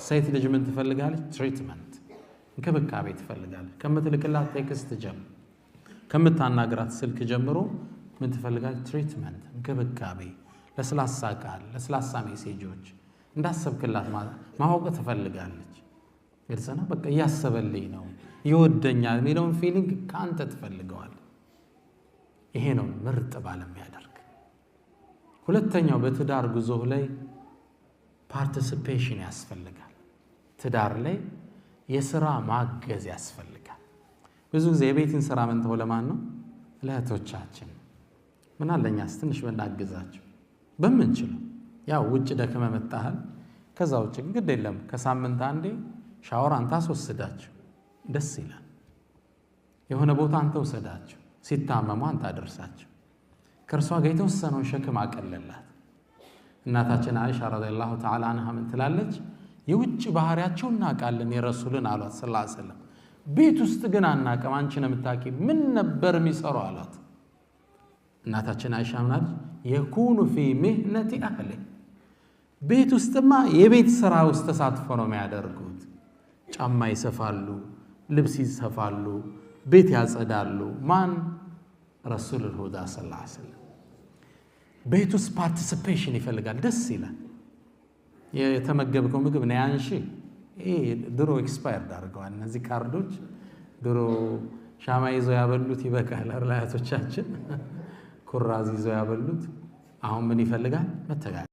ሴት ልጅ ምን ትፈልጋለች? ትሪትመንት እንክብካቤ ትፈልጋለች። ከምትልክላት ቴክስት ጀምሮ ከምታናግራት ስልክ ጀምሮ ምን ትፈልጋለች? ትሪትመንት እንክብካቤ፣ ለስላሳ ቃል፣ ለስላሳ ሜሴጆች እንዳሰብክላት ማወቅ ትፈልጋለች። ግልጽ ነው። በቃ እያሰበልኝ ነው ይወደኛል የሚለውን ፊሊንግ ካንተ ትፈልገዋል። ይሄ ነው ምርጥ ባል የሚያደርግ። ሁለተኛው በትዳር ጉዞህ ላይ ፓርቲሲፔሽን ያስፈልጋል። ትዳር ላይ የሥራ ማገዝ ያስፈልጋል። ብዙ ጊዜ የቤትን ሥራ መንተው ለማን ነው? ለእህቶቻችን። ምን አለኛስ ትንሽ ብናግዛቸው በምንችለው። ያው ውጭ ደክመ መጣሃል፣ ከዛ ውጭ ግድ የለም ከሳምንት አንዴ ሻወር አንተ አስወስዳቸው፣ ደስ ይላል። የሆነ ቦታ አንተ ወሰዳቸው፣ ሲታመሙ አንተ አደርሳቸው። ከእርሷ ጋር የተወሰነውን ሸክም አቀለላት። እናታችን አይሻ ረዲየላሁ ተዓላ አንሃ ምን ትላለች? የውጭ ባህሪያቸው እናውቃለን የረሱልን አሏት ሰለላሁ ዐለይሂ ወሰለም። ቤት ውስጥ ግን አናውቅም፣ አንቺ ነው የምታውቂ። ምን ነበር የሚሰሩ አሏት። እናታችን አይሻ ምናለች? የኩኑ ፊ ሚህነቲ አህሊ፣ ቤት ውስጥማ የቤት ስራ ውስጥ ተሳትፎ ነው የሚያደርጉት። ጫማ ይሰፋሉ፣ ልብስ ይሰፋሉ፣ ቤት ያጸዳሉ። ማን? ረሱሉል ሁዳ ሰለላሁ ዐለይሂ ወሰለም። ቤት ውስጥ ፓርቲሲፔሽን ይፈልጋል። ደስ ይላል። የተመገብከው ምግብ ነው ያንሺ። ይሄ ድሮ ኤክስፓየርድ አድርገዋል እነዚህ ካርዶች። ድሮ ሻማ ይዘው ያበሉት ይበቃል። አያቶቻችን ኩራዝ ይዘው ያበሉት። አሁን ምን ይፈልጋል? መተጋገዝ